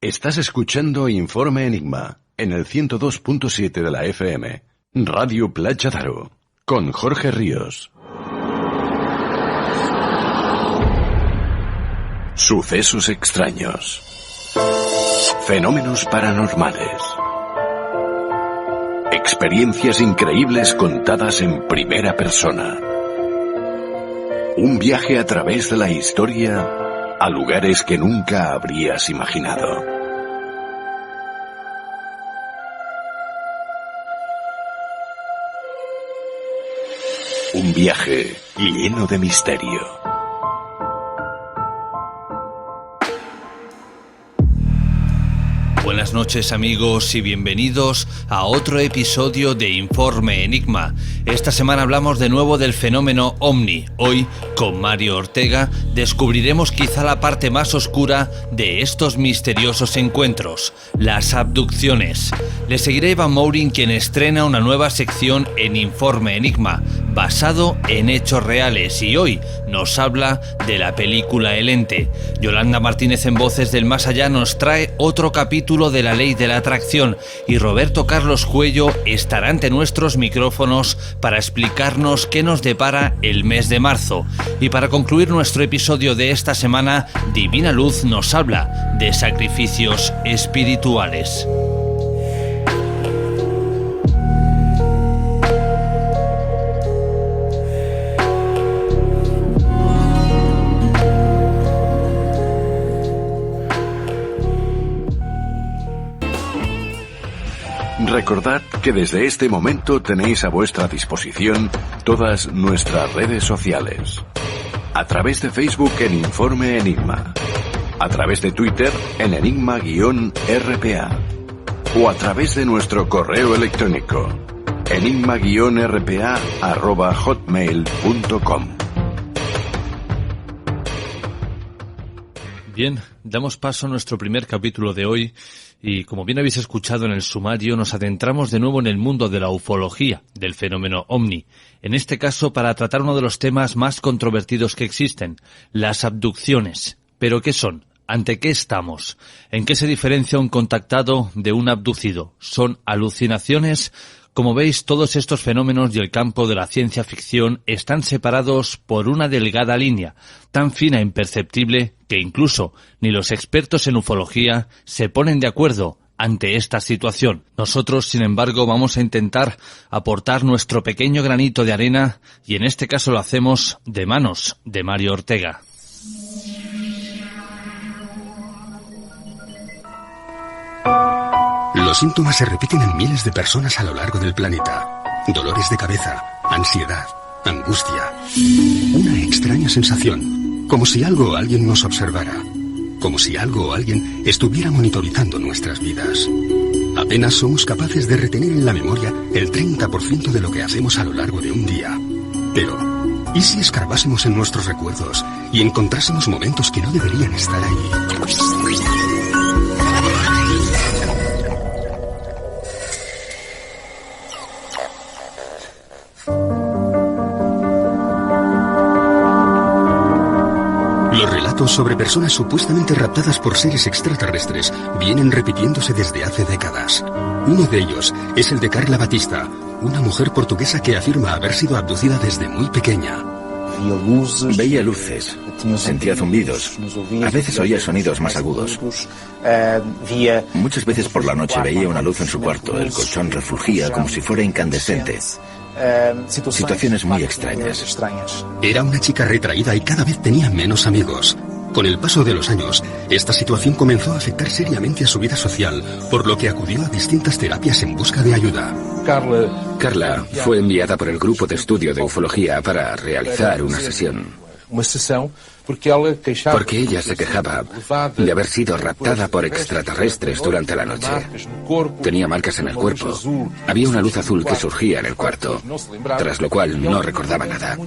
Estás escuchando Informe Enigma en el 102.7 de la FM, Radio Platja d'Aro, con Jorge Ríos. Sucesos extraños. Fenómenos paranormales. Experiencias increíbles contadas en primera persona. Un viaje a través de la historia a lugares que nunca habrías imaginado. Un viaje lleno de misterio. Buenas noches, amigos, y bienvenidos a otro episodio de Informe Enigma. Esta semana hablamos de nuevo del fenómeno OVNI. Hoy, con Mario Ortega, descubriremos quizá la parte más oscura de estos misteriosos encuentros, las abducciones. Le seguirá Iván Mourin, quien estrena una nueva sección en Informe Enigma, basado en hechos reales, y hoy nos habla de la película El Ente. Yolanda Martínez, en Voces del Más Allá, nos trae otro capítulo de La Ley de la Atracción, y Roberto Carlos Cuello estará ante nuestros micrófonos para explicarnos qué nos depara el mes de marzo. Y para concluir nuestro episodio de esta semana, Divina Luz nos habla de sacrificios espirituales. Recordad que desde este momento tenéis a vuestra disposición todas nuestras redes sociales. A través de Facebook en Informe Enigma, a través de Twitter en enigma-rpa, o a través de nuestro correo electrónico enigma-rpa@hotmail.com. Bien, damos paso a nuestro primer capítulo de hoy y, como bien habéis escuchado en el sumario, nos adentramos de nuevo en el mundo de la ufología, del fenómeno OVNI. En este caso, para tratar uno de los temas más controvertidos que existen, las abducciones. ¿Pero qué son? ¿Ante qué estamos? ¿En qué se diferencia un contactado de un abducido? ¿Son alucinaciones? Como veis, todos estos fenómenos y el campo de la ciencia ficción están separados por una delgada línea, tan fina e imperceptible que incluso ni los expertos en ufología se ponen de acuerdo ante esta situación. Nosotros, sin embargo, vamos a intentar aportar nuestro pequeño granito de arena, y en este caso lo hacemos de manos de Mario Ortega. Los síntomas se repiten en miles de personas a lo largo del planeta. Dolores de cabeza, ansiedad, angustia. Una extraña sensación, como si algo o alguien nos observara. Como si algo o alguien estuviera monitorizando nuestras vidas. Apenas somos capaces de retener en la memoria el 30% de lo que hacemos a lo largo de un día. Pero, ¿y si escarbásemos en nuestros recuerdos y encontrásemos momentos que no deberían estar ahí? Sobre personas supuestamente raptadas por seres extraterrestres vienen repitiéndose desde hace décadas. Uno de ellos es el de Carla Batista, una mujer portuguesa que afirma haber sido abducida desde muy pequeña. Veía luces, sentía zumbidos, a veces oía sonidos más agudos. Muchas veces por la noche veía una luz en su cuarto, el colchón refulgía como si fuera incandescente. Situaciones muy extrañas. Era una chica retraída y cada vez tenía menos amigos. Con el paso de los años, esta situación comenzó a afectar seriamente a su vida social, por lo que acudió a distintas terapias en busca de ayuda. Carla fue enviada por el grupo de estudio de ufología para realizar una sesión. Porque ella se quejaba de haber sido raptada por extraterrestres durante la noche. Tenía marcas en el cuerpo. Había una luz azul que surgía en el cuarto, tras lo cual no recordaba nada.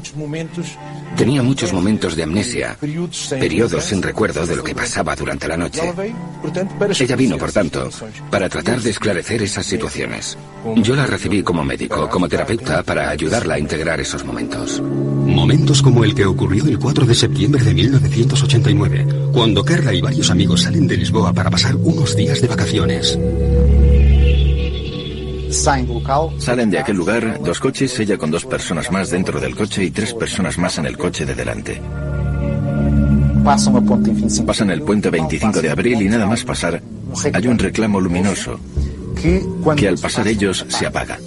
Tenía muchos momentos de amnesia, periodos sin recuerdo de lo que pasaba durante la noche. Ella vino, por tanto, para tratar de esclarecer esas situaciones. Yo la recibí como médico, como terapeuta, para ayudarla a integrar esos momentos. Momentos como el que ocurrió el 4 de septiembre de 1989, Cuando Carla y varios amigos salen de Lisboa para pasar unos días de vacaciones. Salen de aquel lugar 2 coches, ella con 2 personas más dentro del coche y 3 personas más en el coche de delante. Pasan el puente 25 de abril y nada más pasar, hay un reclamo luminoso que al pasar ellos se apaga.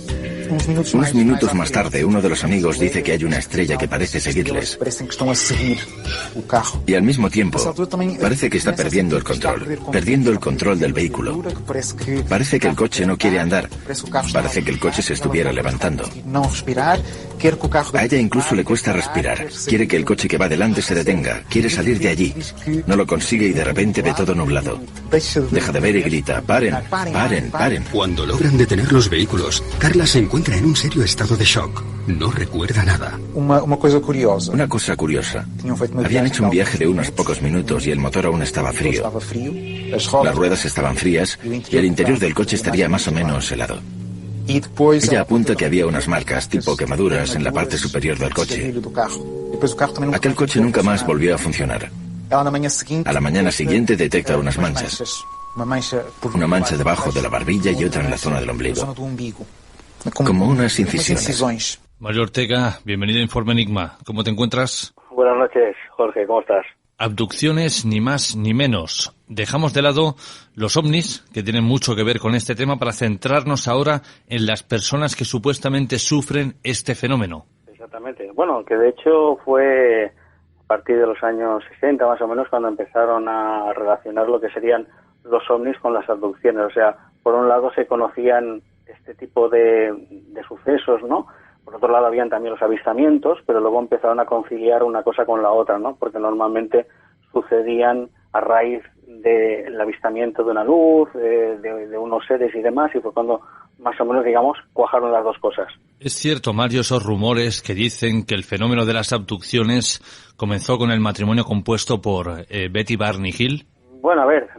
Unos minutos más tarde, uno de los amigos dice que hay una estrella que parece seguirles. Y al mismo tiempo, parece que está perdiendo el control del vehículo. Parece que el coche no quiere andar. Parece que el coche se estuviera levantando. A ella incluso le cuesta respirar. Quiere que el coche que va delante se detenga. Quiere salir de allí. No lo consigue y de repente ve todo nublado. Deja de ver y grita: paren, paren, paren. Cuando logran detener los vehículos, Carla se encuentra en un serio estado de shock. No recuerda nada. Una cosa curiosa. Habían hecho un viaje de unos pocos minutos y el motor aún estaba frío. Las ruedas estaban frías y el interior del coche estaría más o menos helado. Ella apunta que había unas marcas tipo quemaduras en la parte superior del coche. Aquel coche nunca más volvió a funcionar. A la mañana siguiente detecta unas manchas. Una mancha debajo de la barbilla y otra en la zona del ombligo. Como unas incisiones. Mario Ortega, bienvenido a Informe Enigma. ¿Cómo te encuentras? Buenas noches, Jorge, ¿cómo estás? Abducciones, ni más ni menos. Dejamos de lado los ovnis, que tienen mucho que ver con este tema, para centrarnos ahora en las personas que supuestamente sufren este fenómeno. Exactamente. Bueno, que de hecho fue a partir de los años 60 más o menos cuando empezaron a relacionar lo que serían los ovnis con las abducciones. O sea, por un lado se conocían este tipo de sucesos, ¿no? Por otro lado habían también los avistamientos, pero luego empezaron a conciliar una cosa con la otra, ¿no? Porque normalmente sucedían a raíz del avistamiento de una luz, de unos seres y demás, y fue cuando más o menos, digamos, cuajaron las dos cosas. Es cierto, Mario, esos rumores que dicen que el fenómeno de las abducciones comenzó con el matrimonio compuesto por Betty Barney Hill. Bueno, a ver,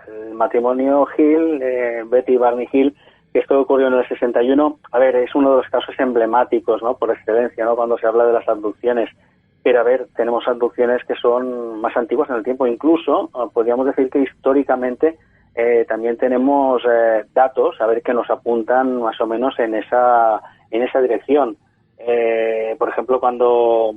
el matrimonio Hill, Betty Barney Hill, esto ocurrió en el 61, a ver, es uno de los casos emblemáticos, ¿no?, por excelencia, ¿no?, cuando se habla de las abducciones. Pero, a ver, tenemos abducciones que son más antiguas en el tiempo. Incluso, podríamos decir que históricamente también tenemos datos, a ver, que nos apuntan más o menos en esa dirección. Por ejemplo, cuando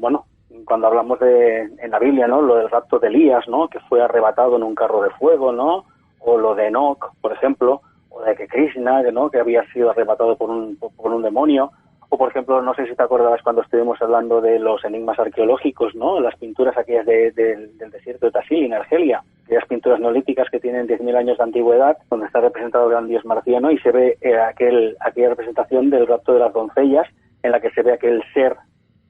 hablamos en la Biblia, ¿no?, lo del rapto de Elías, ¿no?, que fue arrebatado en un carro de fuego, ¿no?, o lo de Enoch, por ejemplo, o de que Krishna, ¿no?, que había sido arrebatado por un demonio, o por ejemplo, no sé si te acordabas cuando estuvimos hablando de los enigmas arqueológicos, ¿no?, las pinturas aquellas del desierto de Tassili, en Argelia, aquellas pinturas neolíticas que tienen 10.000 años de antigüedad, donde está representado el gran dios marciano y se ve aquella representación del rapto de las doncellas, en la que se ve aquel ser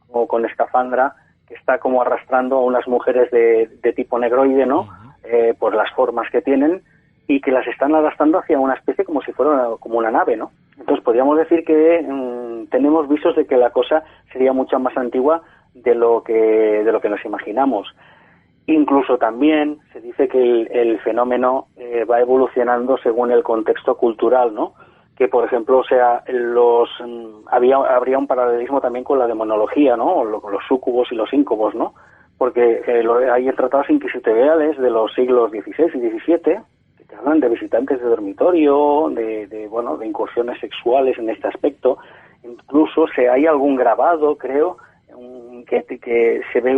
como con escafandra que está como arrastrando a unas mujeres de tipo negroide, ¿no?, por las formas que tienen, y que las están arrastrando hacia una especie como si fuera como una nave, ¿no? Entonces podríamos decir que tenemos visos de que la cosa sería mucho más antigua de lo que nos imaginamos. Incluso también se dice que el fenómeno va evolucionando según el contexto cultural, ¿no? Que, por ejemplo, o sea, habría un paralelismo también con la demonología, ¿no? O con los súcubos y los íncubos, ¿no? Porque hay tratados inquisitoriales de los siglos XVI y XVII que hablan de visitantes de dormitorio, de incursiones sexuales en este aspecto. Incluso hay algún grabado, creo, que se ve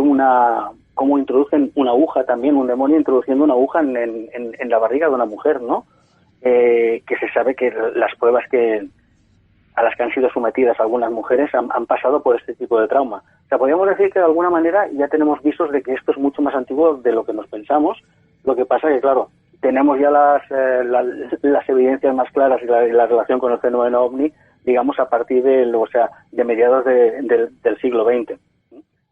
cómo introducen una aguja también, un demonio introduciendo una aguja en la barriga de una mujer, ¿no? Que se sabe que las pruebas a las que han sido sometidas algunas mujeres han pasado por este tipo de trauma. O sea, podríamos decir que de alguna manera ya tenemos visos de que esto es mucho más antiguo de lo que nos pensamos. Lo que pasa que, claro, tenemos ya las evidencias más claras y la relación con el fenómeno OVNI, digamos, a partir de mediados del siglo XX.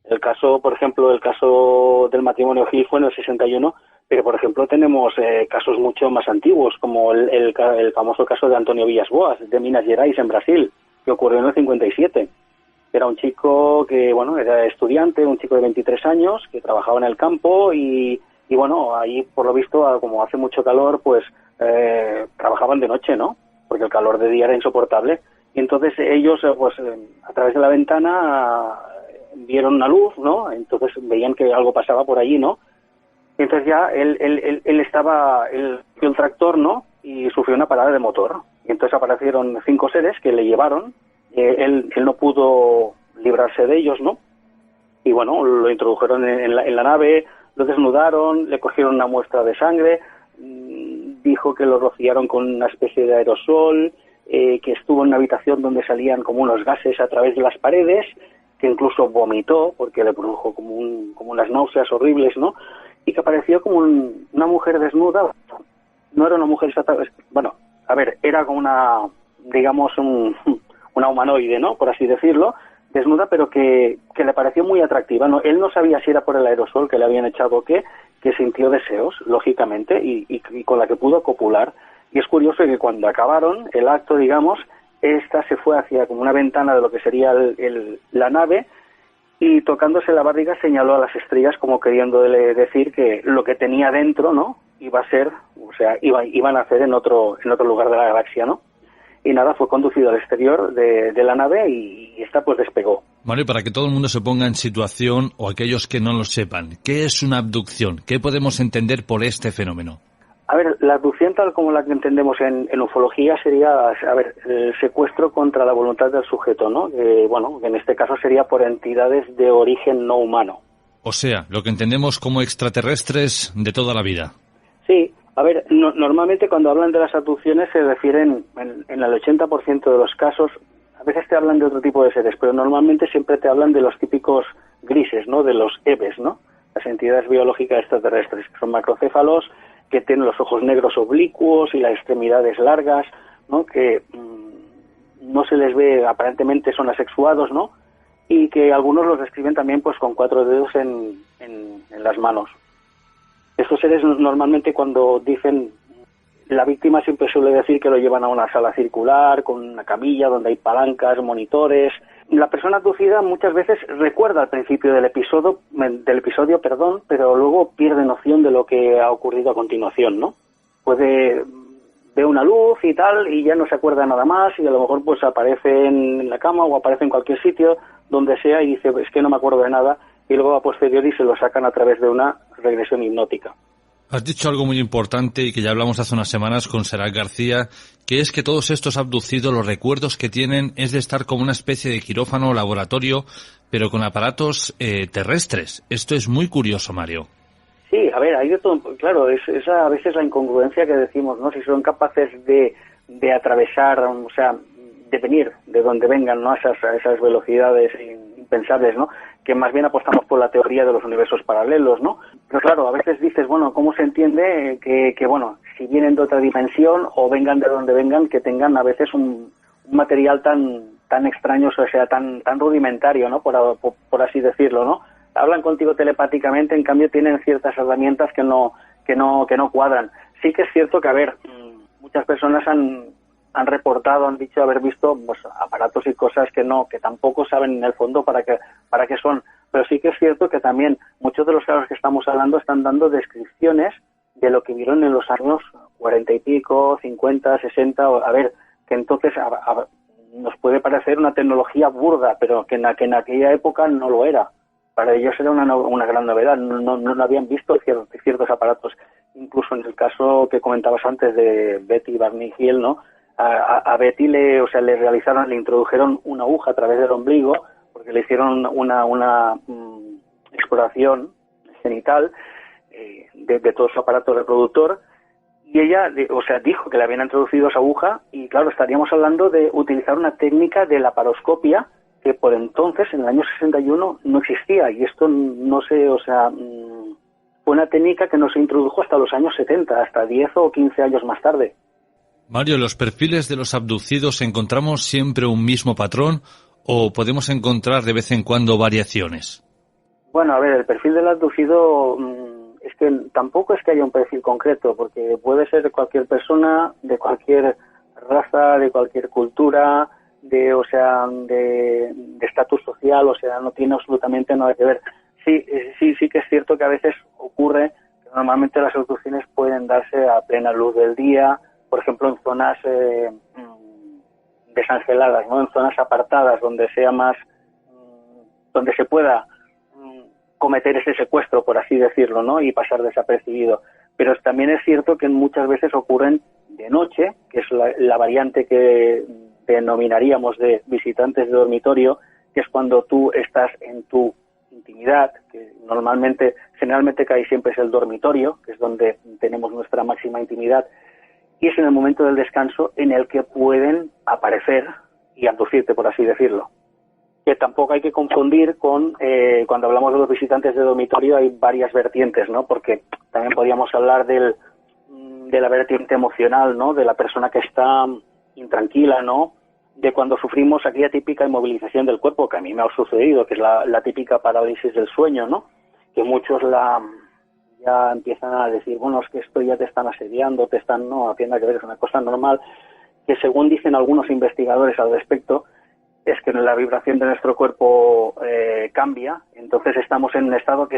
El caso, por ejemplo, del matrimonio Hill fue en el 61, pero, por ejemplo, tenemos casos mucho más antiguos, como el famoso caso de Antonio Villas Boas, de Minas Gerais, en Brasil, que ocurrió en el 57. Era un chico que, era estudiante, un chico de 23 años, que trabajaba en el campo y ahí, por lo visto, como hace mucho calor, pues trabajaban de noche, ¿no? Porque el calor de día era insoportable. Y entonces ellos, a través de la ventana vieron una luz, ¿no? Entonces veían que algo pasaba por allí, ¿no? Y entonces ya él vio el tractor, ¿no? Y sufrió una parada de motor. Y entonces aparecieron 5 seres que le llevaron. Él no pudo librarse de ellos, ¿no? Y bueno, lo introdujeron en la nave, lo desnudaron, le cogieron una muestra de sangre, dijo que lo rociaron con una especie de aerosol, que estuvo en una habitación donde salían como unos gases a través de las paredes, que incluso vomitó porque le produjo como unas náuseas horribles, ¿no? Y que apareció como una mujer desnuda. No era una mujer exactamente, bueno, a ver, era como digamos, una humanoide, ¿no? Por así decirlo, desnuda, pero que le pareció muy atractiva, ¿no? Él no sabía si era por el aerosol que le habían echado o qué, que sintió deseos, lógicamente, y con la que pudo copular. Y es curioso que cuando acabaron el acto, digamos, esta se fue hacia como una ventana de lo que sería la nave, y tocándose la barriga señaló a las estrellas como queriéndole decir que lo que tenía dentro, ¿no? Iba a ser, o sea, iban a hacer en otro lugar de la galaxia, ¿no? Y nada, fue conducido al exterior de la nave y esta pues despegó. Vale, para que todo el mundo se ponga en situación, o aquellos que no lo sepan, ¿qué es una abducción? ¿Qué podemos entender por este fenómeno? A ver, la abducción tal como la que entendemos en ufología sería, a ver, el secuestro contra la voluntad del sujeto, ¿no? Bueno, en este caso sería por entidades de origen no humano. O sea, lo que entendemos como extraterrestres de toda la vida. Sí, a ver, normalmente cuando hablan de las abducciones se refieren, en el 80% de los casos, a veces te hablan de otro tipo de seres, pero normalmente siempre te hablan de los típicos grises, ¿no? De los EVEs, ¿no? Las entidades biológicas extraterrestres, que son macrocéfalos, que tienen los ojos negros oblicuos y las extremidades largas, ¿no? Que no se les ve, aparentemente son asexuados, ¿no? Y que algunos los describen también pues con 4 dedos en las manos. Estos seres normalmente cuando dicen, la víctima siempre suele decir que lo llevan a una sala circular con una camilla donde hay palancas, monitores. La persona abducida muchas veces recuerda al principio del episodio, pero luego pierde noción de lo que ha ocurrido a continuación, ¿no? Puede ver una luz y tal y ya no se acuerda nada más y a lo mejor pues aparece en la cama o aparece en cualquier sitio donde sea y dice, es que no me acuerdo de nada, y luego a posteriori se lo sacan a través de una regresión hipnótica. Has dicho algo muy importante y que ya hablamos hace unas semanas con Serac García, que es que todos estos abducidos, los recuerdos que tienen es de estar como una especie de quirófano o laboratorio, pero con aparatos terrestres. Esto es muy curioso, Mario. Sí, a ver, hay de todo, claro, es a veces la incongruencia que decimos, ¿no? Si son capaces de atravesar, o sea, de venir de donde vengan, ¿no? A esas velocidades impensables, ¿no? Que más bien apostamos por la teoría de los universos paralelos, ¿no? Pero claro, a veces dices, bueno, ¿cómo se entiende que bueno, si vienen de otra dimensión o vengan de donde vengan, que tengan a veces un material tan extraño, o sea, tan rudimentario, ¿no? Por así decirlo, ¿no? Hablan contigo telepáticamente, en cambio tienen ciertas herramientas que no cuadran. Sí que es cierto que, a ver, muchas personas han reportado, han dicho haber visto pues, aparatos y cosas que tampoco saben en el fondo para qué son. Pero sí que es cierto que también muchos de los casos que estamos hablando están dando descripciones de lo que vieron en los años 40 y pico, 50, 60, a ver, que entonces nos puede parecer una tecnología burda, pero que en aquella época no lo era. Para ellos era una gran novedad, no habían visto ciertos aparatos. Incluso en el caso que comentabas antes de Betty Barney Hill, ¿no? A Betty le introdujeron una aguja a través del ombligo porque le hicieron una exploración genital de todo su aparato reproductor y ella, dijo que le habían introducido esa aguja y claro, estaríamos hablando de utilizar una técnica de laparoscopia que por entonces, en el año 61, no existía y esto no sé, fue una técnica que no se introdujo hasta los años 70, hasta 10 o 15 años más tarde. Mario, ¿en los perfiles de los abducidos encontramos siempre un mismo patrón o podemos encontrar de vez en cuando variaciones? Bueno, a ver, el perfil del abducido es que tampoco es que haya un perfil concreto, porque puede ser de cualquier persona, de cualquier raza, de cualquier cultura, de estatus social, no tiene absolutamente nada que ver. Sí que es cierto que a veces ocurre que normalmente las abducciones pueden darse a plena luz del día, por ejemplo, en zonas desangeladas, ¿no? En zonas apartadas, donde sea más, donde se pueda cometer ese secuestro, por así decirlo, ¿no? Y pasar desapercibido. Pero también es cierto que muchas veces ocurren de noche, que es la variante que denominaríamos de visitantes de dormitorio, que es cuando tú estás en tu intimidad, que generalmente casi siempre es el dormitorio, que es donde tenemos nuestra máxima intimidad, y es en el momento del descanso en el que pueden aparecer y abducirte, por así decirlo. Que tampoco hay que confundir con, cuando hablamos de los visitantes de dormitorio, hay varias vertientes, ¿no? Porque también podríamos hablar de la vertiente emocional, ¿no? De la persona que está intranquila, ¿no? De cuando sufrimos aquella típica inmovilización del cuerpo, que a mí me ha sucedido, que es la típica parálisis del sueño, ¿no? Que muchos ya empiezan a decir, bueno, es que esto ya te están asediando, no tiene que ver, es una cosa normal, que según dicen algunos investigadores al respecto, es que la vibración de nuestro cuerpo cambia, entonces estamos en un estado que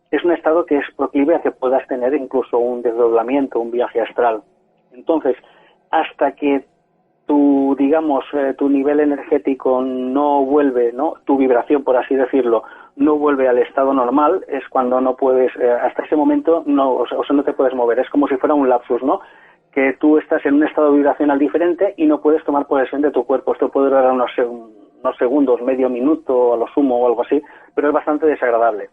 es un estado que es proclive a que puedas tener incluso un desdoblamiento, un viaje astral. Entonces, hasta que tu nivel energético no vuelve, ¿no? Tu vibración, por así decirlo, no vuelve al estado normal, es cuando no puedes, hasta ese momento no te puedes mover, es como si fuera un lapsus, ¿no? Que tú estás en un estado vibracional diferente y no puedes tomar posesión de tu cuerpo. Esto puede durar unos segundos, medio minuto a lo sumo o algo así, pero es bastante desagradable.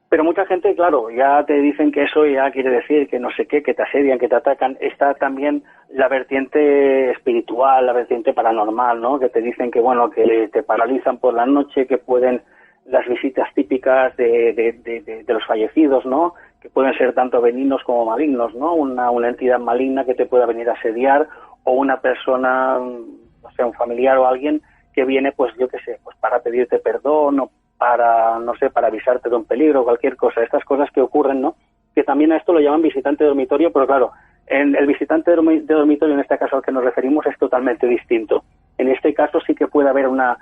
Pero mucha gente, claro, ya te dicen que eso ya quiere decir que no sé qué, que te asedian, que te atacan. Está también la vertiente espiritual, la vertiente paranormal, ¿no? Que te dicen que, bueno, que te paralizan por la noche, que pueden las visitas típicas de los fallecidos, ¿no? Que pueden ser tanto benignos como malignos, ¿no? Una entidad maligna que te pueda venir a asediar, o una persona, no sé, un familiar o alguien que viene, pues yo qué sé, pues para pedirte perdón o para, no sé, para avisarte de un peligro o cualquier cosa. Estas cosas que ocurren, ¿no? Que también a esto lo llaman visitante de dormitorio, pero claro, el visitante de dormitorio, en este caso al que nos referimos, es totalmente distinto. En este caso sí que puede haber una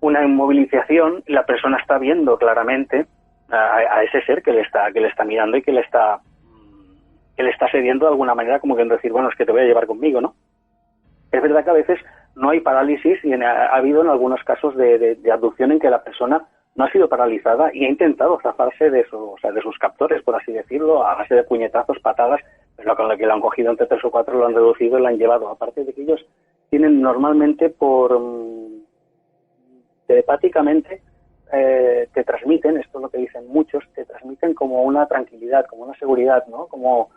inmovilización y la persona está viendo claramente a ese ser que le está mirando y que le está cediendo de alguna manera, como que decir, bueno, es que te voy a llevar conmigo, ¿no? Es verdad que a veces no hay parálisis y ha habido en algunos casos de abducción en que la persona no ha sido paralizada y ha intentado zafarse de sus captores, por así decirlo, a base de puñetazos, patadas, pero con lo que lo han cogido entre 3 o 4, lo han reducido y lo han llevado. Aparte de que ellos tienen normalmente telepáticamente te transmiten, esto es lo que dicen muchos, te transmiten como una tranquilidad, como una seguridad, ¿no? Como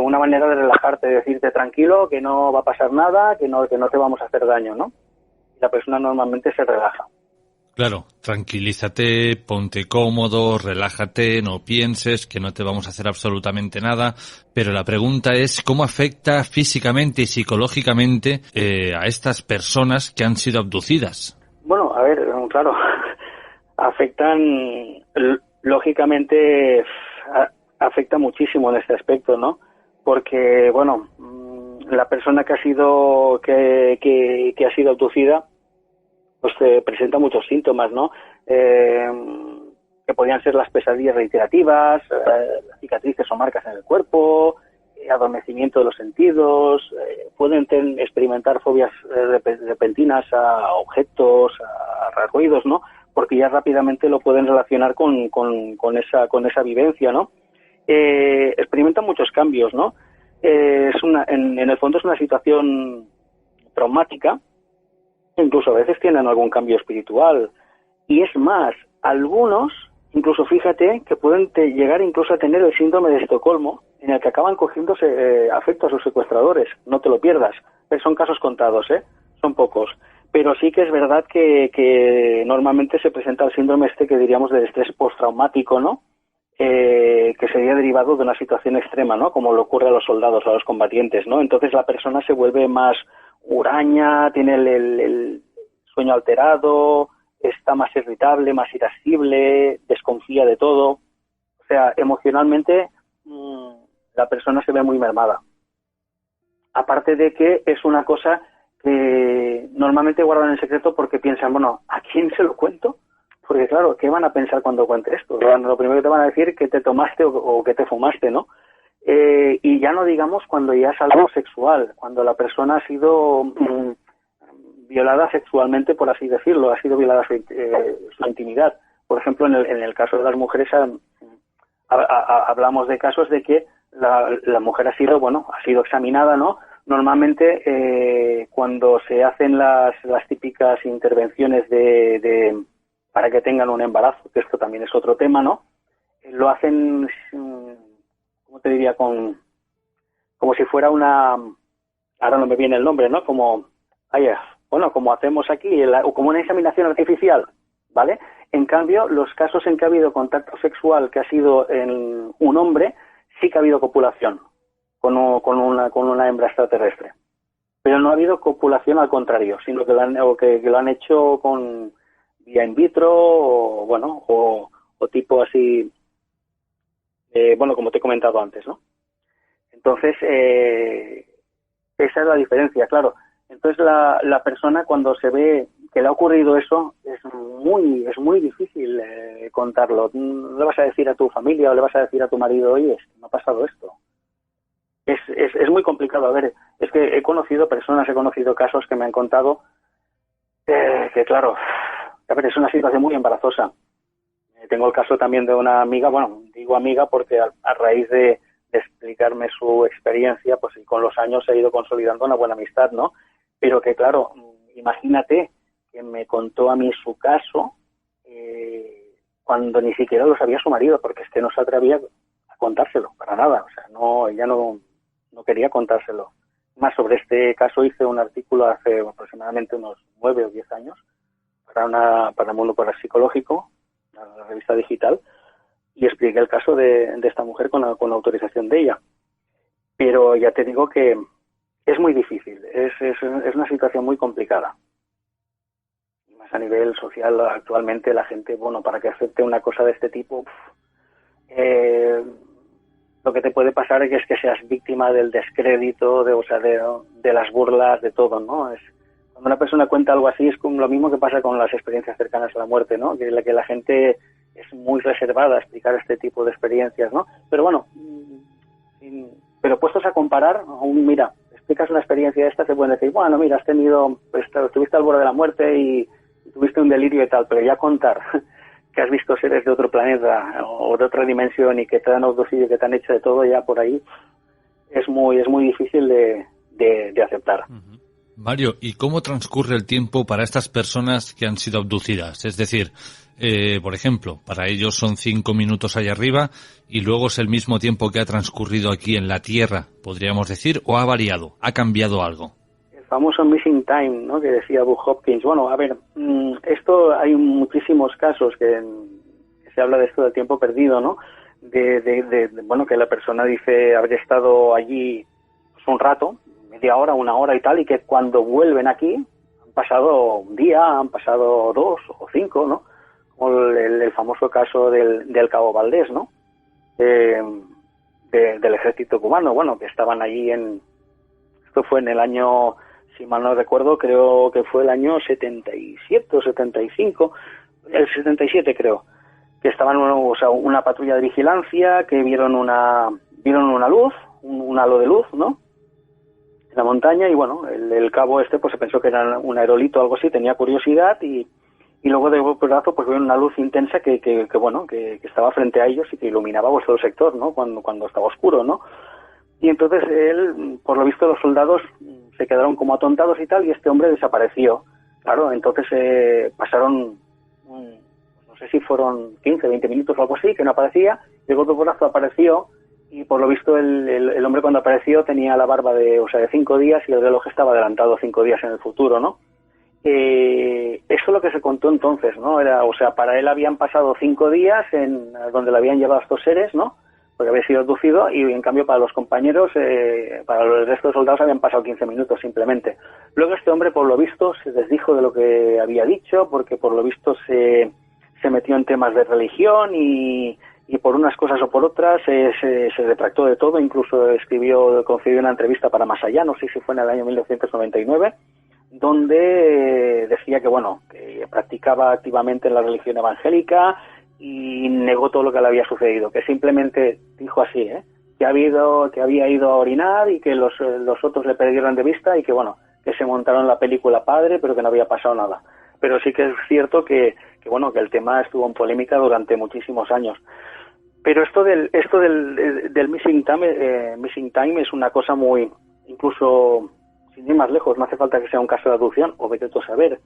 una manera de relajarte, de decirte tranquilo, que no va a pasar nada, que no te vamos a hacer daño, ¿no? Y la persona normalmente se relaja. Claro, tranquilízate, ponte cómodo, relájate, no pienses que no te vamos a hacer absolutamente nada, pero la pregunta es ¿cómo afecta físicamente y psicológicamente a estas personas que han sido abducidas? Bueno, a ver, claro, afectan, lógicamente, afecta muchísimo en este aspecto, ¿no? Porque, bueno, la persona que ha sido abducida, pues presenta muchos síntomas, ¿no? Que podrían ser las pesadillas reiterativas, cicatrices o marcas en el cuerpo, adormecimiento de los sentidos, pueden experimentar fobias repentinas a objetos, a ruidos, ¿no? Porque ya rápidamente lo pueden relacionar con esa vivencia, ¿no? Experimentan muchos cambios, ¿no? En el fondo es una situación traumática. Incluso a veces tienen algún cambio espiritual. Y es más, algunos, incluso fíjate, que pueden llegar incluso a tener el síndrome de Estocolmo, en el que acaban cogiéndose afecto a sus secuestradores. No te lo pierdas. Son casos contados, son pocos. Pero sí que es verdad que normalmente se presenta el síndrome que diríamos del estrés postraumático, ¿no? Que sería derivado de una situación extrema, ¿no? Como le ocurre a los soldados, a los combatientes, ¿no? Entonces la persona se vuelve más huraña, tiene el sueño alterado, está más irritable, más irascible, desconfía de todo. O sea, emocionalmente la persona se ve muy mermada. Aparte de que es una cosa que normalmente guardan en secreto porque piensan, bueno, ¿a quién se lo cuento? Porque claro, ¿qué van a pensar cuando cuente esto? Lo primero que te van a decir es que te tomaste o que te fumaste, ¿no? Y ya no digamos cuando ya es algo sexual, cuando la persona ha sido violada sexualmente, por así decirlo, ha sido violada su intimidad. por ejemplo, en el caso de las mujeres, hablamos de casos de que la mujer ha sido examinada, ¿no? Normalmente cuando se hacen las típicas intervenciones para que tengan un embarazo, que esto también es otro tema, ¿no? Lo hacen, ¿cómo te diría? Como si fuera ahora no me viene el nombre, ¿no? Como hacemos aquí, o como una inseminación artificial, ¿vale? En cambio, los casos en que ha habido contacto sexual que ha sido en un hombre, sí que ha habido copulación con una hembra extraterrestre. Pero no ha habido copulación al contrario, sino que lo han hecho con vía in vitro o tipo así, como te he comentado antes, ¿no? Entonces, esa es la diferencia, claro. Entonces la persona, cuando se ve que le ha ocurrido eso, es muy difícil contarlo. No le vas a decir a tu familia o le vas a decir a tu marido, oye, me ha pasado esto. Es muy complicado. A ver, es que he conocido casos que me han contado que, claro, a ver, es una situación muy embarazosa. Tengo el caso también de una amiga, digo amiga porque a raíz de explicarme su experiencia, pues con los años se ha ido consolidando una buena amistad, ¿no? Pero que, claro, imagínate que me contó a mí su caso cuando ni siquiera lo sabía su marido, porque no se atrevía a contárselo, para nada. O sea, ella no quería contárselo. Más sobre este caso hice un artículo hace aproximadamente unos 9 o 10 años para el mundo parapsicológico, la revista digital, y expliqué el caso de esta mujer con la autorización de ella. Pero ya te digo que es muy difícil, es una situación muy complicada. Y más a nivel social, actualmente la gente, para que acepte una cosa de este tipo, lo que te puede pasar es que seas víctima del descrédito, de las burlas, de todo, ¿no? Cuando una persona cuenta algo así es como lo mismo que pasa con las experiencias cercanas a la muerte, ¿no? Que la gente es muy reservada a explicar este tipo de experiencias, ¿no? Pero pero puestos a comparar, aún mira, explicas una experiencia esta, se pueden decir, mira, estuviste al borde de la muerte y tuviste un delirio y tal, pero ya contar que has visto seres de otro planeta o de otra dimensión y que te han abducido y que te han hecho de todo, ya por ahí es muy difícil de aceptar. Uh-huh. Mario, ¿y cómo transcurre el tiempo para estas personas que han sido abducidas? Es decir, por ejemplo, para ellos son 5 minutos allá arriba y luego es el mismo tiempo que ha transcurrido aquí en la Tierra, podríamos decir, ¿o ha variado? ¿Ha cambiado algo? El famoso missing time, ¿no?, que decía Bob Hopkins. Esto hay muchísimos casos que se habla de esto del tiempo perdido, ¿no? Que la persona dice haber estado allí un rato, media hora, 1 hora y tal, y que cuando vuelven aquí han pasado un día, han pasado 2 o 5, ¿no? Como el famoso caso del Cabo Valdés, ¿no? Del ejército cubano, que estaban allí esto fue en el año, si mal no recuerdo, creo que fue el año 77 o 75, el 77 creo, que estaban una patrulla de vigilancia, que vieron una luz, un halo de luz, ¿no?, en la montaña, y el cabo pues se pensó que era un aerolito o algo así, tenía curiosidad y luego de brazo pues vieron una luz intensa que estaba frente a ellos y que iluminaba todo el sector, ¿no?, cuando estaba oscuro, ¿no? Y entonces él, por lo visto, los soldados se quedaron como atontados y tal, y este hombre desapareció. Claro, entonces pasaron, no sé si fueron 15, 20 minutos o algo así, que no aparecía, y de golpe por brazo apareció. Y por lo visto el hombre cuando apareció tenía la barba de 5 días y el reloj estaba adelantado 5 días en el futuro, ¿no? Eso es lo que se contó entonces, ¿no? Para él habían pasado 5 días en donde le habían llevado a estos seres, ¿no?, porque había sido abducido, y en cambio para los compañeros, para el resto de soldados habían pasado 15 minutos simplemente. Luego este hombre, por lo visto, se desdijo de lo que había dicho, porque por lo visto se metió en temas de religión y por unas cosas o por otras se retractó de todo, incluso concedió una entrevista para Más Allá, no sé si fue en el año 1999, donde decía que practicaba activamente la religión evangélica y negó todo lo que le había sucedido, que simplemente dijo así, que había ido a orinar y que los otros le perdieron de vista y que se montaron la película padre, pero que no había pasado nada. Pero sí que es cierto que bueno, que el tema estuvo en polémica durante muchísimos años. Pero esto del missing time es una cosa muy, incluso sin ir más lejos, no hace falta que sea un caso de abducción, o vete tú a saber.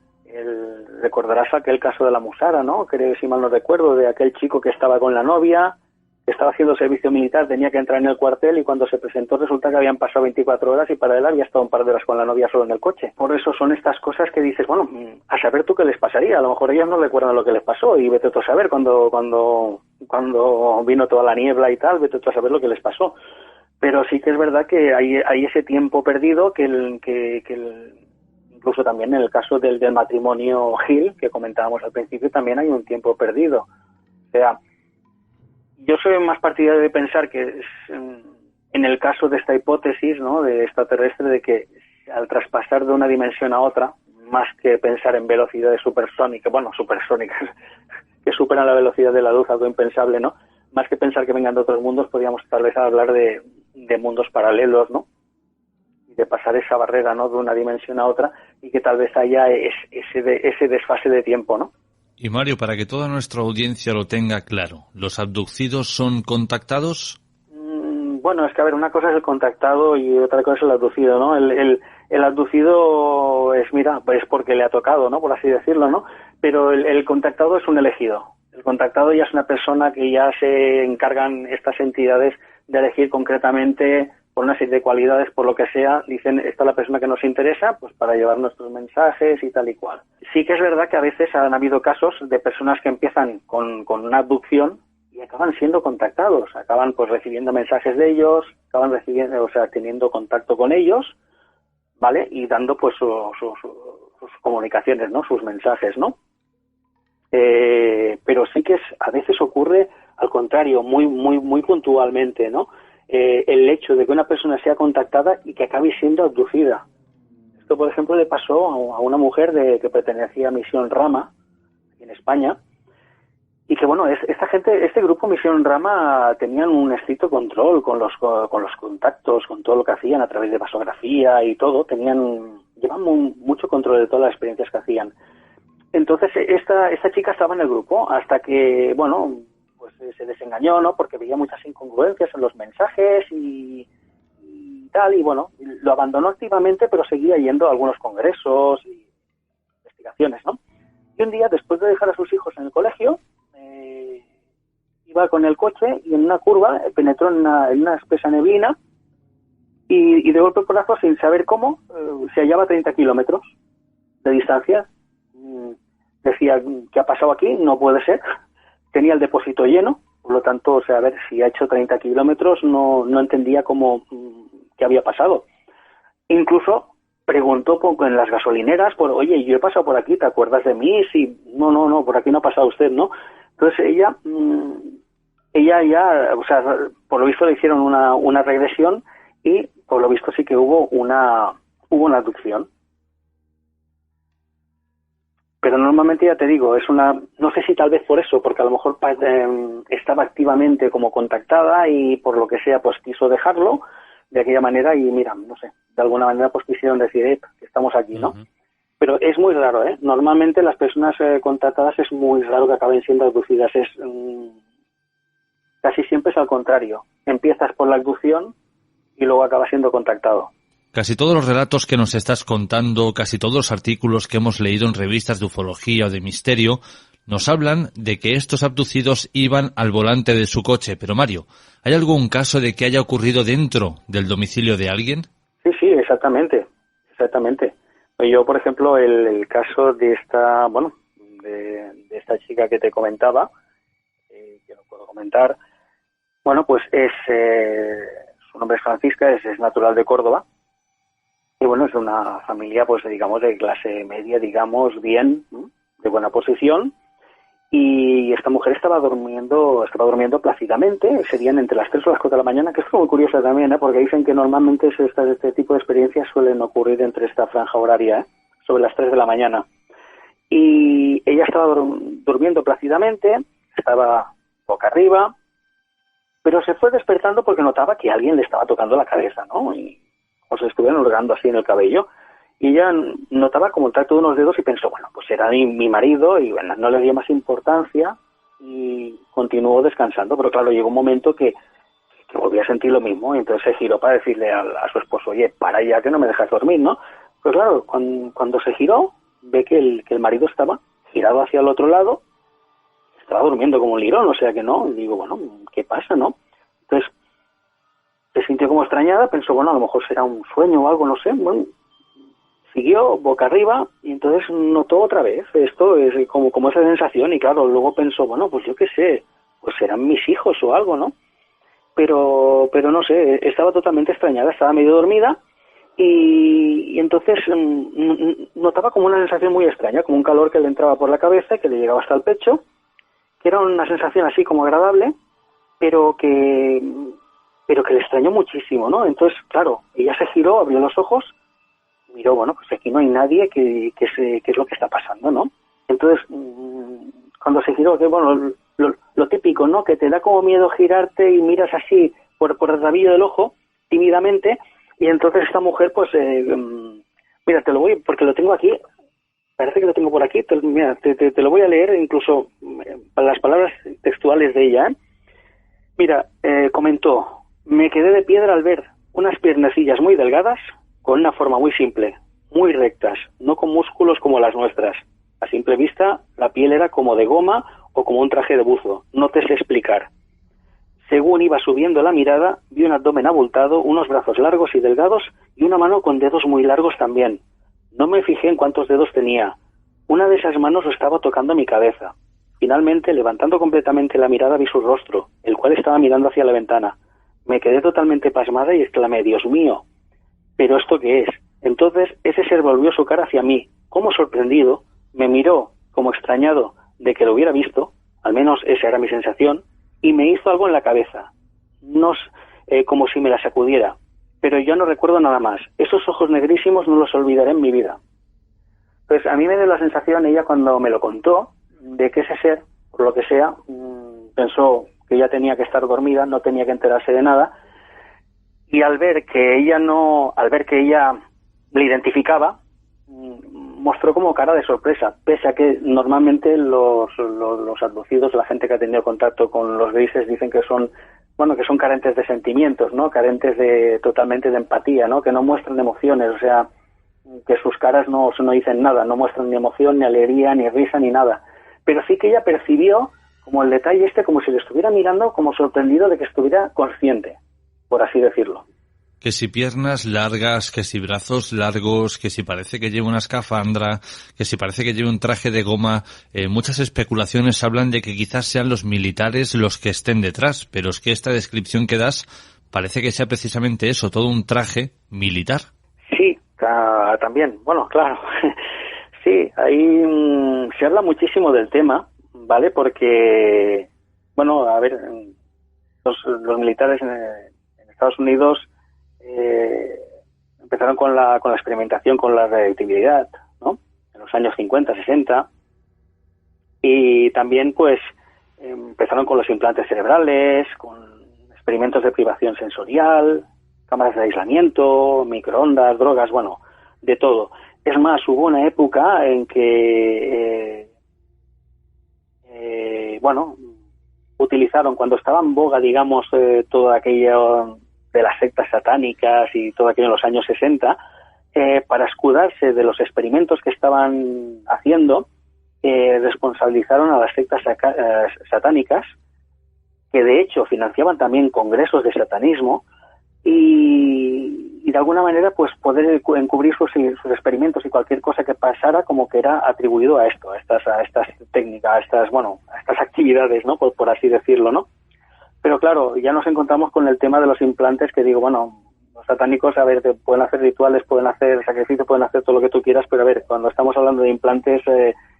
Recordarás aquel caso de la Musara, ¿no? Creo, si mal no recuerdo, de aquel chico que estaba con la novia, que estaba haciendo servicio militar, tenía que entrar en el cuartel y cuando se presentó resulta que habían pasado 24 horas y para él había estado un par de horas con la novia solo en el coche. Por eso son estas cosas que dices, bueno, a saber tú qué les pasaría. A lo mejor ellas no recuerdan lo que les pasó y vete tú a saber cuando vino toda la niebla y tal, vete tú a saber lo que les pasó. Pero sí que es verdad que hay ese tiempo perdido incluso también en el caso del matrimonio Hill, que comentábamos al principio, también hay un tiempo perdido. O sea, yo soy más partidario de pensar que en el caso de esta hipótesis, ¿no?, de extraterrestre, de que al traspasar de una dimensión a otra, más que pensar en velocidades supersónicas, que superan la velocidad de la luz, algo impensable, ¿no? Más que pensar que vengan de otros mundos, podríamos tal vez hablar de mundos paralelos, ¿no? Y de pasar esa barrera, ¿no?, de una dimensión a otra, y que tal vez haya ese desfase de tiempo, ¿no? Y Mario, para que toda nuestra audiencia lo tenga claro, ¿los abducidos son contactados? Bueno, es que a ver, una cosa es el contactado y otra cosa es el abducido, ¿no? El abducido es, pues porque le ha tocado, ¿no?, por así decirlo, ¿no? Pero el contactado es un elegido. El contactado ya es una persona que ya se encargan estas entidades de elegir concretamente por una serie de cualidades, por lo que sea, dicen, esta es la persona que nos interesa, pues para llevar nuestros mensajes y tal y cual. Sí que es verdad que a veces han habido casos de personas que empiezan con una abducción y acaban siendo contactados, acaban pues recibiendo mensajes de ellos, acaban recibiendo, o sea, teniendo contacto con ellos, ¿vale? Y dando pues sus comunicaciones, ¿no?, sus mensajes, ¿no? Pero sí que a veces ocurre al contrario, muy puntualmente, ¿no? El hecho de que una persona sea contactada y que acabe siendo abducida. Esto, por ejemplo, le pasó a una mujer que pertenecía a Misión Rama, en España, y que, bueno, este grupo Misión Rama tenían un estricto control con los contactos, con todo lo que hacían a través de vasografía y todo, llevaban mucho control de todas las experiencias que hacían. Entonces, esta chica estaba en el grupo hasta que, bueno, pues se desengañó, ¿no?, porque veía muchas incongruencias en los mensajes y tal, y bueno, lo abandonó activamente, pero seguía yendo a algunos congresos y investigaciones, ¿no? Y un día, después de dejar a sus hijos en el colegio, iba con el coche y en una curva penetró en una espesa neblina y de golpe porrazo, sin saber cómo, se hallaba a 30 kilómetros de distancia. Decía, ¿qué ha pasado aquí? No puede ser. Tenía el depósito lleno, por lo tanto, o sea, a ver, si ha hecho 30 kilómetros, no entendía qué había pasado. Incluso preguntó en las gasolineras, oye, yo he pasado por aquí, ¿te acuerdas de mí? Sí, no, por aquí no ha pasado usted, ¿no? Entonces ella ya, o sea, por lo visto le hicieron una regresión y por lo visto sí que hubo una abducción. Pero normalmente, ya te digo, no sé si tal vez por eso, porque a lo mejor estaba activamente como contactada y por lo que sea, pues quiso dejarlo de aquella manera y mira, no sé, de alguna manera pues quisieron decir, que estamos aquí, ¿no? Uh-huh. Pero es muy raro, ¿eh? Normalmente las personas contactadas es muy raro que acaben siendo abducidas, casi siempre es al contrario, empiezas por la abducción y luego acabas siendo contactado. Casi todos los relatos que nos estás contando, casi todos los artículos que hemos leído en revistas de ufología o de misterio, nos hablan de que estos abducidos iban al volante de su coche. Pero Mario, ¿hay algún caso de que haya ocurrido dentro del domicilio de alguien? Sí, exactamente. Yo, por ejemplo, el caso de esta, de esta chica que te comentaba, que no puedo comentar, pues su nombre es Francisca, es natural de Córdoba. Y bueno, es una familia, pues digamos, de clase media, digamos, bien, de buena posición. Y esta mujer estaba durmiendo plácidamente, serían entre las 3 o las 4 de la mañana, que es muy curioso también, porque dicen que normalmente este tipo de experiencias suelen ocurrir entre esta franja horaria, sobre las 3 de la mañana. Y ella estaba durmiendo plácidamente, estaba boca arriba, pero se fue despertando porque notaba que alguien le estaba tocando la cabeza, ¿no? Y o se estuvieron hurgando así en el cabello Y ella notaba como el tacto de unos dedos y pensó, bueno, pues era mi marido, y bueno, no le dio más importancia y continuó descansando. Pero claro, llegó un momento que volvía a sentir lo mismo, y entonces se giró para decirle a su esposo, oye, para ya que no me dejas dormir, ¿no? Pues claro, cuando se giró, ve que el marido estaba girado hacia el otro lado, estaba durmiendo como un lirón, o sea que no. Y digo, bueno, ¿qué pasa, no? Entonces se sintió como extrañada, pensó, bueno, a lo mejor será un sueño o algo, no sé. Bueno, siguió boca arriba y entonces notó otra vez esto, es como esa sensación, y claro, luego pensó, bueno, pues yo qué sé, pues serán mis hijos o algo, ¿no? Pero no sé, estaba totalmente extrañada, estaba medio dormida y entonces notaba como una sensación muy extraña, como un calor que le entraba por la cabeza, que le llegaba hasta el pecho, que era una sensación así como agradable, pero que le extrañó muchísimo, ¿no? Entonces, claro, ella se giró, abrió los ojos, miró, bueno, pues aquí no hay nadie, ¿qué es lo que está pasando, no? Entonces, cuando se giró, que bueno, lo típico, ¿no? Que te da como miedo girarte y miras así por el rabillo del ojo, tímidamente, y entonces esta mujer, pues, mira, te lo voy, porque lo tengo aquí, parece que lo tengo por aquí, mira, te lo voy a leer, incluso las palabras textuales de ella, ¿eh? Mira, comentó, me quedé de piedra al ver unas piernecillas muy delgadas, con una forma muy simple, muy rectas, no con músculos como las nuestras. A simple vista, la piel era como de goma o como un traje de buzo, no te sé explicar. Según iba subiendo la mirada, vi un abdomen abultado, unos brazos largos y delgados y una mano con dedos muy largos también. No me fijé en cuántos dedos tenía. Una de esas manos estaba tocando mi cabeza. Finalmente, levantando completamente la mirada, vi su rostro, el cual estaba mirando hacia la ventana. Me quedé totalmente pasmada y exclamé, Dios mío, ¿pero esto qué es? Entonces ese ser volvió su cara hacia mí, como sorprendido, me miró como extrañado de que lo hubiera visto, al menos esa era mi sensación, y me hizo algo en la cabeza, como si me la sacudiera, pero yo no recuerdo nada más. Esos ojos negrísimos no los olvidaré en mi vida. Pues a mí me dio la sensación, ella cuando me lo contó, de que ese ser, por lo que sea, pensó que ella tenía que estar dormida, no tenía que enterarse de nada, y al ver que ella le identificaba, mostró como cara de sorpresa, pese a que normalmente los abducidos, la gente que ha tenido contacto con los grises, dicen que son carentes de sentimientos, ¿no? Carentes totalmente de empatía, ¿no? Que no muestran emociones, o sea, que sus caras no dicen nada, no muestran ni emoción, ni alegría, ni risa, ni nada. Pero sí que ella percibió como el detalle como si le estuviera mirando, como sorprendido de que estuviera consciente, por así decirlo. Que si piernas largas, que si brazos largos, que si parece que lleva una escafandra, que si parece que lleva un traje de goma. Muchas especulaciones hablan de que quizás sean los militares los que estén detrás, pero es que esta descripción que das parece que sea precisamente eso, todo un traje militar. Sí, también, bueno, claro. Sí, ahí se habla muchísimo del tema, ¿vale? Porque, bueno, a ver, los militares en Estados Unidos empezaron con la experimentación con la radioactividad, ¿no? En los años 50, 60, y también pues empezaron con los implantes cerebrales, con experimentos de privación sensorial, cámaras de aislamiento, microondas, drogas, bueno, de todo. Es más, hubo una época en que utilizaron, cuando estaba en boga, digamos, todo aquello de las sectas satánicas y todo aquello en los años 60, para escudarse de los experimentos que estaban haciendo, responsabilizaron a las sectas satánicas, que de hecho financiaban también congresos de satanismo, y de alguna manera pues poder encubrir sus experimentos, y cualquier cosa que pasara como que era atribuido a esto, a estas técnicas, a estas actividades, ¿no? Por así decirlo, ¿no? Pero claro, ya nos encontramos con el tema de los implantes, que digo, bueno, los satánicos, a ver, pueden hacer rituales, pueden hacer sacrificios, pueden hacer todo lo que tú quieras, pero a ver, cuando estamos hablando de implantes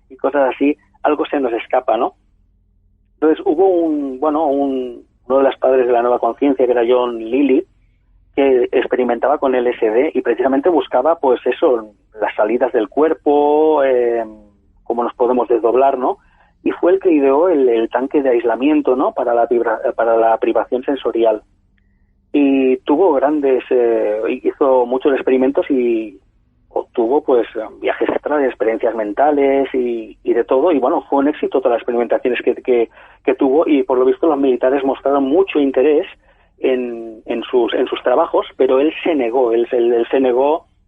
y cosas así, algo se nos escapa, ¿no? Entonces hubo uno de los padres de la nueva conciencia, que era John Lilly, que experimentaba con LSD y precisamente buscaba, pues eso, las salidas del cuerpo, cómo nos podemos desdoblar, ¿no? Y fue el que ideó el tanque de aislamiento, ¿no? Para la privación sensorial. Y tuvo hizo muchos experimentos y obtuvo pues viajes astrales, experiencias mentales y de todo, y bueno, fue un éxito todas las experimentaciones que tuvo, y por lo visto los militares mostraron mucho interés en sus trabajos, pero él se negó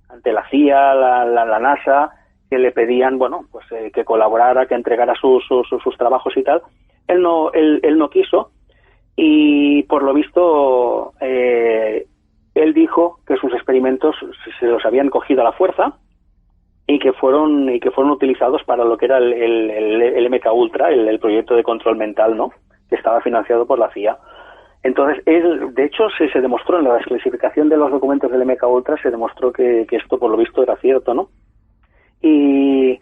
ante la CIA, la NASA, que le pedían, bueno, pues que colaborara, que entregara sus trabajos y tal. Él no quiso, y por lo visto él dijo que sus experimentos se los habían cogido a la fuerza y que fueron utilizados para lo que era el MK Ultra, el proyecto de control mental, ¿no?, que estaba financiado por la CIA. Entonces, de hecho, se demostró en la desclasificación de los documentos del MK Ultra, se demostró que esto, por lo visto, era cierto, ¿no? Y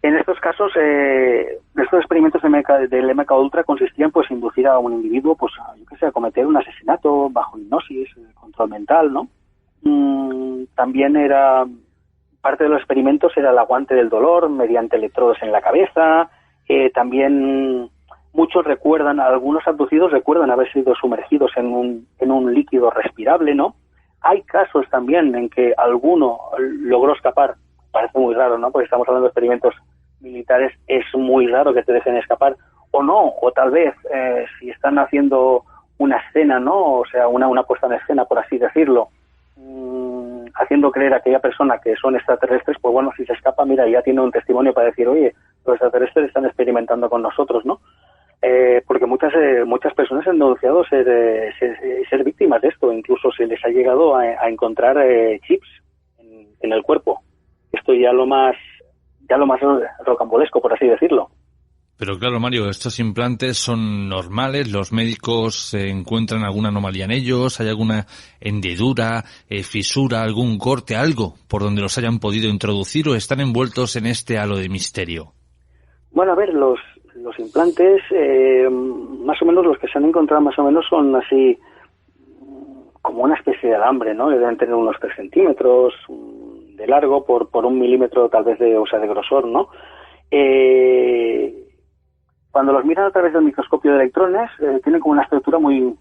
en estos casos, estos experimentos del MK Ultra consistían, pues, en inducir a un individuo, pues, a cometer un asesinato bajo hipnosis, control mental, ¿no? También era parte de los experimentos era el aguante del dolor mediante electrodos en la cabeza. También muchos algunos abducidos recuerdan haber sido sumergidos en un líquido respirable, ¿no? Hay casos también en que alguno logró escapar. Parece muy raro, ¿no?, porque estamos hablando de experimentos militares, es muy raro que te dejen escapar, o no, o tal vez si están haciendo una escena, ¿no?, o sea, una puesta en escena, por así decirlo, haciendo creer a aquella persona que son extraterrestres, pues bueno, si se escapa, mira, ya tiene un testimonio para decir, oye, los extraterrestres están experimentando con nosotros, ¿no? Porque muchas personas han denunciado ser víctimas de esto, incluso se les ha llegado a encontrar chips en el cuerpo. Esto ya lo más rocambolesco, por así decirlo. Pero claro, Mario, estos implantes son normales, los médicos encuentran alguna anomalía en ellos, hay alguna hendidura, fisura, algún corte, algo por donde los hayan podido introducir, o están envueltos en este halo de misterio. Bueno, a ver, los implantes, más o menos los que se han encontrado más o menos son así como una especie de alambre, ¿no? Deben tener unos 3 centímetros de largo por 1 milímetro tal vez de grosor, ¿no? Cuando los miran a través del microscopio de electrones, tienen como una estructura muy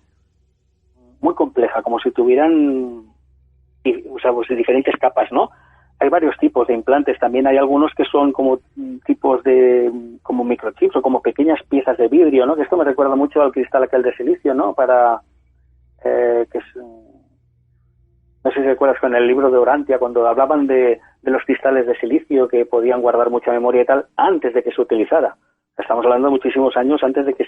muy compleja, como si tuvieran pues diferentes capas, ¿no? Hay varios tipos de implantes, también hay algunos que son como tipos de como microchips o como pequeñas piezas de vidrio, ¿no? Que esto me recuerda mucho al cristal aquel de silicio, ¿no? Que es, no sé si recuerdas con el libro de Orantia, cuando hablaban de los cristales de silicio que podían guardar mucha memoria y tal, antes de que se utilizara. Estamos hablando de muchísimos años antes de que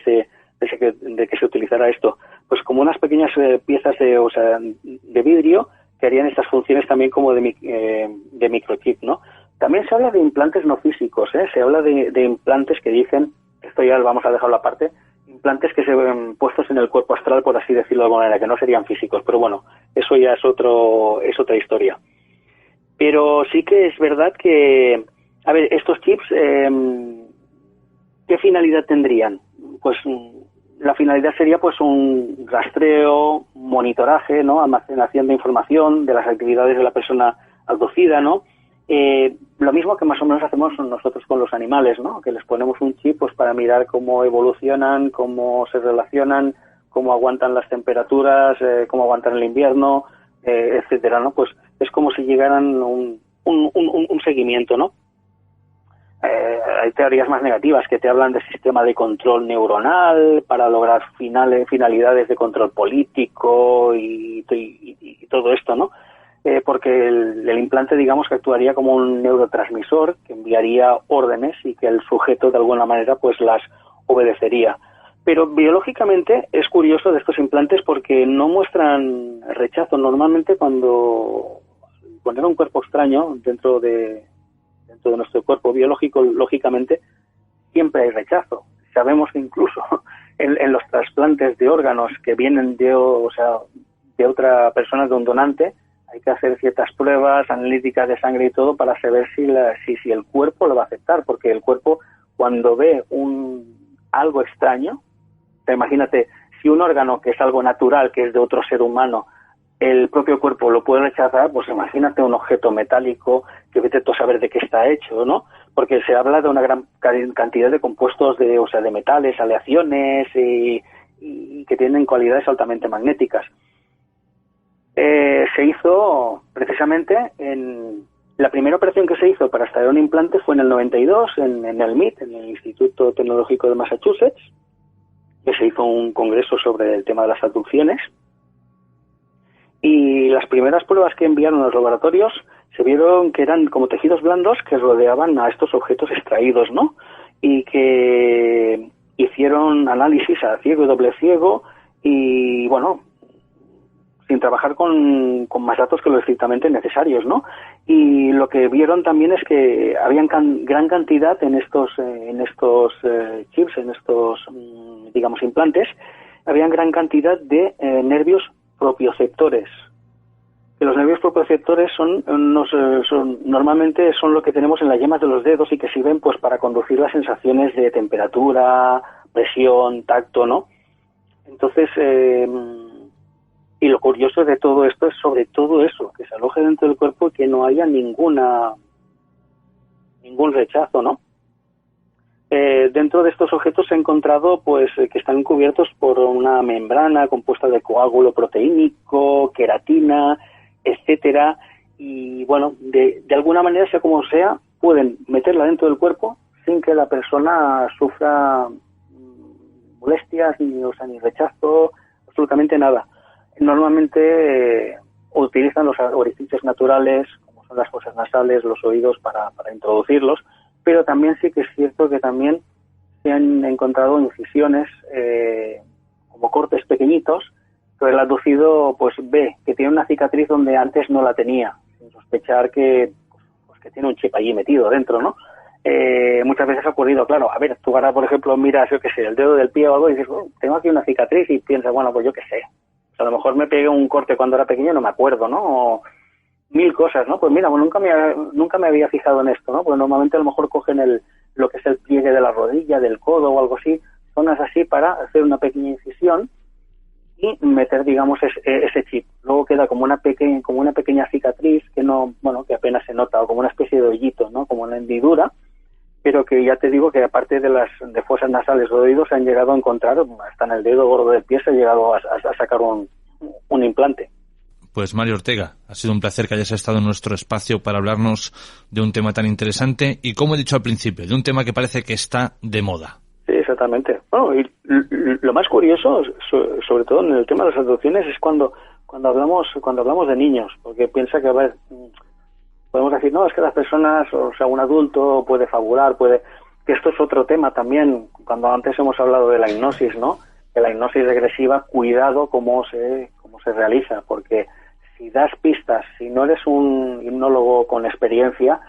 se utilizara esto. Pues como unas pequeñas piezas de vidrio que harían estas funciones también como de microchip, ¿no? También se habla de implantes no físicos, se habla de implantes que dicen, esto ya lo vamos a dejarlo aparte, implantes que se ven puestos en el cuerpo astral, por así decirlo de alguna manera, que no serían físicos, pero bueno, eso ya es otra historia. Pero sí que es verdad que, a ver, estos chips, ¿qué finalidad tendrían? Pues la finalidad sería pues un rastreo, monitoraje, ¿no? Almacenación de información de las actividades de la persona abducida, ¿no? Lo mismo que más o menos hacemos nosotros con los animales, ¿no? Que les ponemos un chip pues para mirar cómo evolucionan, cómo se relacionan, cómo aguantan las temperaturas, cómo aguantan el invierno, etcétera, ¿no? Pues es como si llegaran un seguimiento, ¿no? Hay teorías más negativas que te hablan de sistema de control neuronal para lograr finalidades de control político y todo esto, ¿no? Porque el implante, digamos, que actuaría como un neurotransmisor que enviaría órdenes y que el sujeto de alguna manera pues las obedecería. Pero biológicamente es curioso de estos implantes porque no muestran rechazo. Normalmente cuando poner un cuerpo extraño dentro de nuestro cuerpo biológico, lógicamente, siempre hay rechazo. Sabemos que incluso en los trasplantes de órganos que vienen de otra persona, de un donante, hay que hacer ciertas pruebas analíticas de sangre y todo para saber si el cuerpo lo va a aceptar, porque el cuerpo, cuando ve algo extraño, imagínate, si un órgano que es algo natural, que es de otro ser humano, el propio cuerpo lo puede rechazar, pues imagínate un objeto metálico que vete tú a saber de qué está hecho, ¿no? Porque se habla de una gran cantidad de compuestos de metales, aleaciones y que tienen cualidades altamente magnéticas. Se hizo precisamente en La primera operación que se hizo para extraer un implante fue en el 92 en el MIT, en el Instituto Tecnológico de Massachusetts, que se hizo un congreso sobre el tema de las abducciones. Y las primeras pruebas que enviaron a los laboratorios se vieron que eran como tejidos blandos que rodeaban a estos objetos extraídos, ¿no? Y que hicieron análisis a ciego y doble ciego y, bueno, sin trabajar con más datos que los estrictamente necesarios, ¿no? Y lo que vieron también es que había gran cantidad en estos chips, en estos, digamos, implantes, había gran cantidad de nervios propioceptores. Que los nervios propioceptores normalmente son lo que tenemos en las yemas de los dedos y que sirven pues para conducir las sensaciones de temperatura, presión, tacto, ¿no? Entonces, y lo curioso de todo esto es sobre todo eso, que se aloje dentro del cuerpo y que no haya ningún rechazo, ¿no? Dentro de estos objetos se ha encontrado pues que están cubiertos por una membrana compuesta de coágulo proteínico, queratina, etcétera, y bueno, de alguna manera, sea como sea, pueden meterla dentro del cuerpo sin que la persona sufra molestias, ni rechazo, absolutamente nada. Normalmente utilizan los orificios naturales, como son las fosas nasales, los oídos, para introducirlos, pero también sí que es cierto que también se han encontrado incisiones como cortes pequeñitos, pero el abducido pues ve que tiene una cicatriz donde antes no la tenía, sin sospechar que tiene un chip allí metido dentro, ¿no? Muchas veces ha ocurrido, claro, a ver, tú ahora, por ejemplo, miras, yo qué sé, el dedo del pie o algo y dices, tengo aquí una cicatriz y piensas, bueno, pues yo qué sé, a lo mejor me pegué un corte cuando era pequeño, no me acuerdo, ¿no? O mil cosas, ¿no? Pues mira, pues nunca me había fijado en esto, ¿no? Pues normalmente a lo mejor cogen lo que es el pliegue de la rodilla, del codo o algo así, zonas así para hacer una pequeña incisión y meter, digamos, ese chip. Luego queda como una pequeña cicatriz que no, bueno, que apenas se nota, o como una especie de hoyito, ¿no? Como una hendidura, pero que ya te digo que aparte de fosas nasales o de oídos se han llegado a encontrar, hasta en el dedo gordo del pie se ha llegado a sacar un implante. Pues Mario Ortega, ha sido un placer que hayas estado en nuestro espacio para hablarnos de un tema tan interesante y, como he dicho al principio, de un tema que parece que está de moda. Sí, exactamente. Bueno, y lo más curioso, sobre todo en el tema de las abducciones, es cuando hablamos de niños, porque piensa que, a ver, podemos decir, no, es que las personas, o sea, un adulto puede fabular, que esto es otro tema también, cuando antes hemos hablado de la hipnosis, ¿no? Que la hipnosis regresiva, cuidado cómo se realiza, porque si das pistas, si no eres un hipnólogo con experiencia,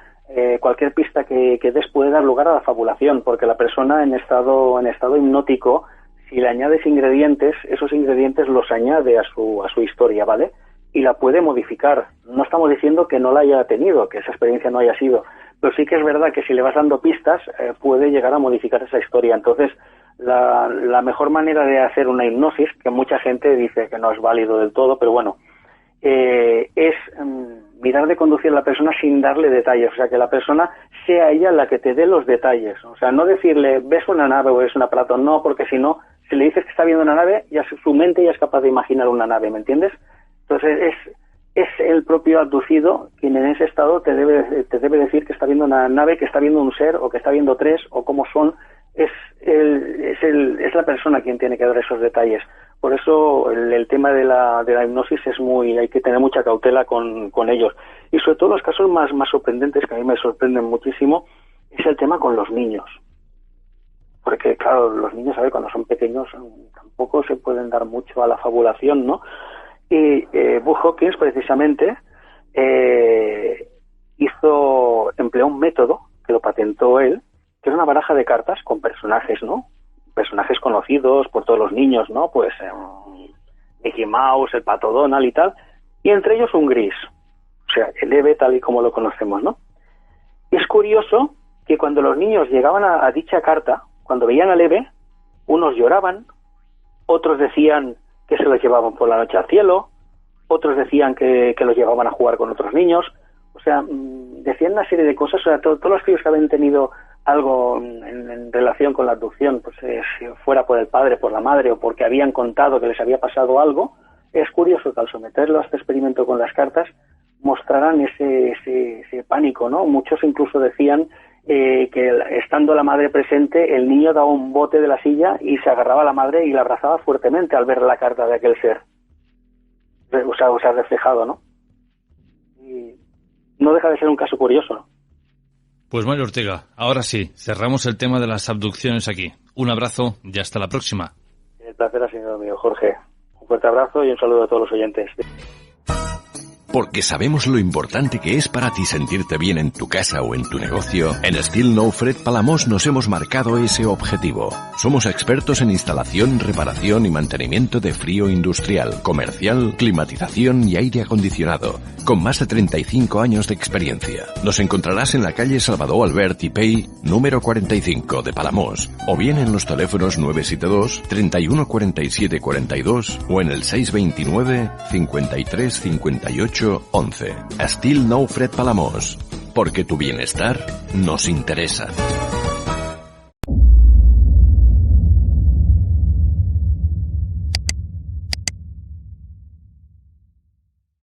cualquier pista que des puede dar lugar a la fabulación, porque la persona en estado hipnótico, si le añades ingredientes, esos ingredientes los añade a su historia, ¿vale? Y la puede modificar. No estamos diciendo que no la haya tenido, que esa experiencia no haya sido, pero sí que es verdad que si le vas dando pistas, puede llegar a modificar esa historia. Entonces, la mejor manera de hacer una hipnosis, que mucha gente dice que no es válido del todo, pero bueno, es mirar de conducir a la persona sin darle detalles, o sea, que la persona sea ella la que te dé los detalles, o sea, no decirle, ves una nave o ves un aparato, no, porque si no, si le dices que está viendo una nave, ya su mente ya es capaz de imaginar una nave, ¿me entiendes? Entonces es el propio abducido quien en ese estado te debe decir que está viendo una nave, que está viendo un ser, o que está viendo tres, o cómo son. Es la persona quien tiene que dar esos detalles. Por eso el tema de la hipnosis hay que tener mucha cautela con ellos. Y sobre todo los casos más sorprendentes, que a mí me sorprenden muchísimo, es el tema con los niños. Porque claro, los niños, a ver, cuando son pequeños tampoco se pueden dar mucho a la fabulación, ¿no? Y Buzz Hopkins precisamente empleó un método que lo patentó él, que era una baraja de cartas con personajes, ¿no? Personajes conocidos por todos los niños, ¿no? Pues Mickey Mouse, el Pato Donald y tal, y entre ellos un gris, o sea, el Eve tal y como lo conocemos, ¿no? Y es curioso que cuando los niños llegaban a dicha carta, cuando veían al Eve, unos lloraban, otros decían que se los llevaban por la noche al cielo, otros decían que los llevaban a jugar con otros niños, o sea, decían una serie de cosas, o sea, todos los críos que habían tenido algo en relación con la abducción, pues si fuera por el padre, por la madre, o porque habían contado que les había pasado algo, es curioso que al someterlo a este experimento con las cartas, mostraran ese pánico, ¿no? Muchos incluso decían que estando la madre presente, el niño daba un bote de la silla y se agarraba a la madre y la abrazaba fuertemente al ver la carta de aquel ser. O sea, reflejado, ¿no? Y no deja de ser un caso curioso, ¿no? Pues Mario Ortega, ahora sí, cerramos el tema de las abducciones aquí. Un abrazo y hasta la próxima. El placer ha sido mío, Jorge. Un fuerte abrazo y un saludo a todos los oyentes. Porque sabemos lo importante que es para ti sentirte bien en tu casa o en tu negocio, en Steel No Fred Palamos nos hemos marcado ese objetivo. Somos expertos en instalación, reparación y mantenimiento de frío industrial, comercial, climatización y aire acondicionado, con más de 35 años de experiencia. Nos encontrarás en la calle Salvador Albert y Pey, número 45 de Palamós, o bien en los teléfonos 972 31 47 42 o en el 629 53 58 11. Steel No Fred Palamos, porque tu bienestar nos interesa.